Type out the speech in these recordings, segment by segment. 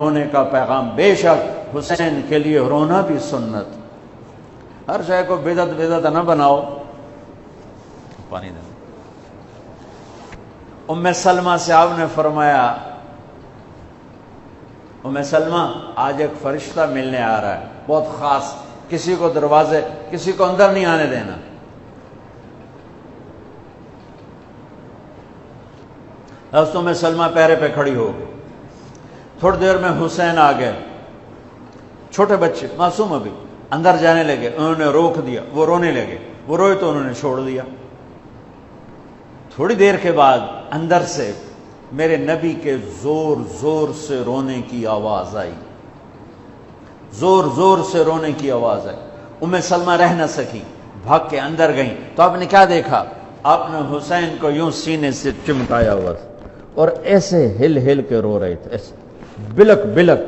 رونے کا پیغام، بے شک حسین کے لیے رونا بھی سنت۔ ہر شے کو بدعت نہ بناؤ۔ پانی دے۔ ام سلمہ سے آپ نے فرمایا، ام سلمہ آج ایک فرشتہ ملنے آ رہا ہے، بہت خاص، کسی کو دروازے، کسی کو اندر نہیں آنے دینا۔ حضرت ام سلمہ پیرے پہ کھڑی ہو گئی۔ تھوڑی دیر میں حسین آ گئے، چھوٹے بچے معصوم ابھی، اندر جانے لگے، انہوں نے روک دیا، وہ رونے لگے، وہ روئے تو انہوں نے چھوڑ دیا۔ تھوڑی دیر کے بعد اندر سے میرے نبی کے زور زور سے رونے کی آواز آئی، زور زور سے رونے کی آواز آئی۔ ام سلمہ رہ نہ سکی، بھاگ کے اندر گئیں تو آپ نے کیا دیکھا؟ آپ نے حسین کو یوں سینے سے چمٹایا ہوا تھا اور ایسے ہل ہل کے رو رہے تھے، ایسے بلک بلک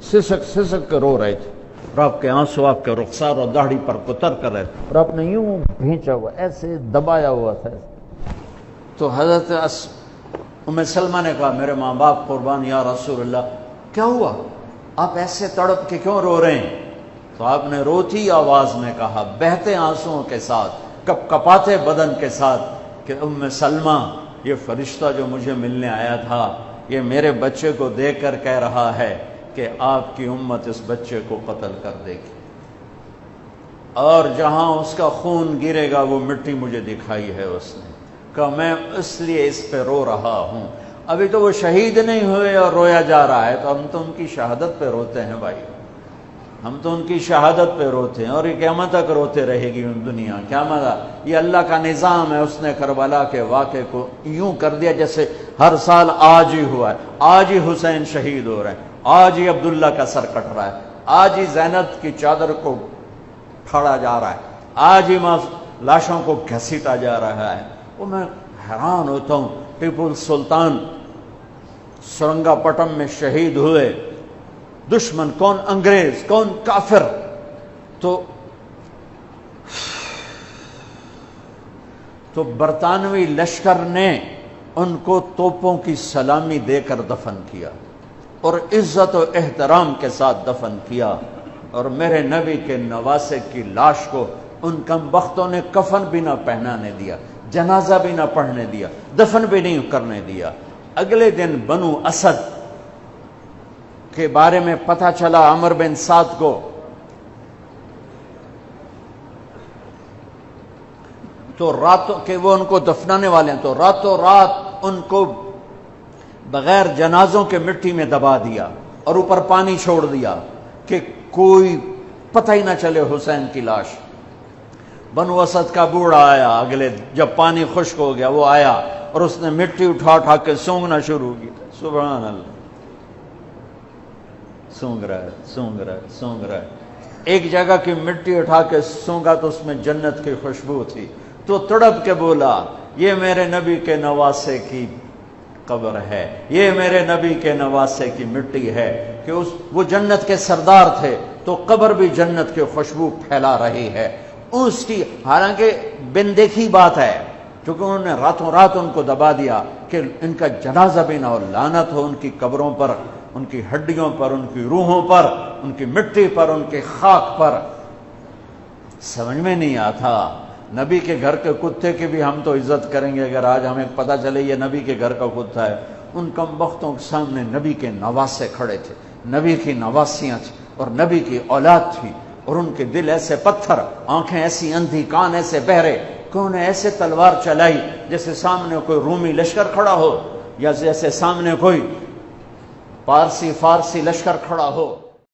سسک سسک کے رو رہے تھے، اور آپ کے آنسو آپ کے رخسار اور داڑھی پر اتر کر رہے تھے، اور آپ نے یوں بھینچا ہوا، ایسے دبایا ہوا تھا۔ تو حضرت ام سلمہ نے کہا، میرے ماں باپ قربان یا رسول اللہ، کیا ہوا؟ آپ ایسے تڑپ کے کیوں رو رہے ہیں؟ تو آپ نے روتی آواز میں کہا، بہتے آنسوؤں کے ساتھ، کپ کپاتے بدن کے ساتھ، کہ ام سلمہ، یہ فرشتہ جو مجھے ملنے آیا تھا، یہ میرے بچے کو دیکھ کر کہہ رہا ہے کہ آپ کی امت اس بچے کو قتل کر دے گی، اور جہاں اس کا خون گرے گا وہ مٹی مجھے دکھائی ہے اس نے، کہ میں اس لیے اس پہ رو رہا ہوں۔ ابھی تو وہ شہید نہیں ہوئے اور رویا جا رہا ہے، تو ہم تو ان کی شہادت پہ روتے ہیں بھائی، ہم تو ان کی شہادت پہ روتے ہیں، اور یہ قیامت تک روتے رہے گی دنیا۔ قیامت، یہ اللہ کا نظام ہے، اس نے کربلا کے واقعے کو یوں کر دیا جیسے ہر سال آج ہی ہوا ہے، آج ہی حسین شہید ہو رہے ہیں، آج ہی عبداللہ کا سر کٹ رہا ہے، آج ہی زینب کی چادر کو پھاڑا جا رہا ہے، آج ہی لاشوں کو گھسیٹا جا رہا ہے۔ وہ میں حیران ہوتا ہوں، ٹیپو سلطان سرنگا پٹم میں شہید ہوئے، دشمن کون؟ انگریز، کون؟ کافر۔ تو برطانوی لشکر نے ان کو توپوں کی سلامی دے کر دفن کیا، اور عزت و احترام کے ساتھ دفن کیا، اور میرے نبی کے نواسے کی لاش کو ان کم بختوں نے کفن بھی نہ پہنانے دیا، جنازہ بھی نہ پڑھنے دیا، دفن بھی نہیں کرنے دیا۔ اگلے دن بنو اسد کے بارے میں پتہ چلا عمر بن سعد کو، تو راتوں کہ وہ ان کو دفنانے والے ہیں، تو راتوں رات ان کو بغیر جنازوں کے مٹی میں دبا دیا اور اوپر پانی چھوڑ دیا کہ کوئی پتہ ہی نہ چلے حسین کی لاش۔ بنو اسد کا بوڑھا آیا، اگلے جب پانی خشک ہو گیا وہ آیا اور اس نے مٹی اٹھا اٹھا کے سونگنا شروع کی۔ سبحان اللہ، سونگ رہا ہے، سونگ رہا ہے، سونگ رہا ہے۔ ایک جگہ کی مٹی اٹھا کے سونگا تو اس میں جنت کی خوشبو تھی، تو تڑپ کے بولا، یہ میرے نبی کے نواسے کی قبر ہے، یہ میرے نبی کے نواسے کی مٹی ہے، کہ وہ جنت کے سردار تھے تو قبر بھی جنت کی خوشبو پھیلا رہی ہے اس کی۔ حالانکہ بن دیکھی بات ہے، کیونکہ انہوں نے راتوں رات ان کو دبا دیا کہ ان کا جنازہ بھی نہ ہو، لعنت ہو ان کی قبروں پر، ان کی ہڈیوں پر، ان کی روحوں پر، ان کی مٹی پر، ان کی خاک پر۔ سمجھ میں نہیں آتا، نبی کے گھر کے کتے کی بھی ہم تو عزت کریں گے اگر آج ہمیں پتہ چلے یہ نبی کے گھر کا کتا ہے۔ ان کم بختوں کے سامنے نبی کے نواسے کھڑے تھے، نبی کی نواسیاں تھیں اور نبی کی اولاد تھی، اور ان کے دل ایسے پتھر، آنکھیں ایسی اندھی، کان ایسے بہرے کہ انہیں ایسے تلوار چلائی جیسے سامنے کوئی رومی لشکر کھڑا ہو، یا جیسے سامنے کوئی فارسی لشکر کھڑا ہو۔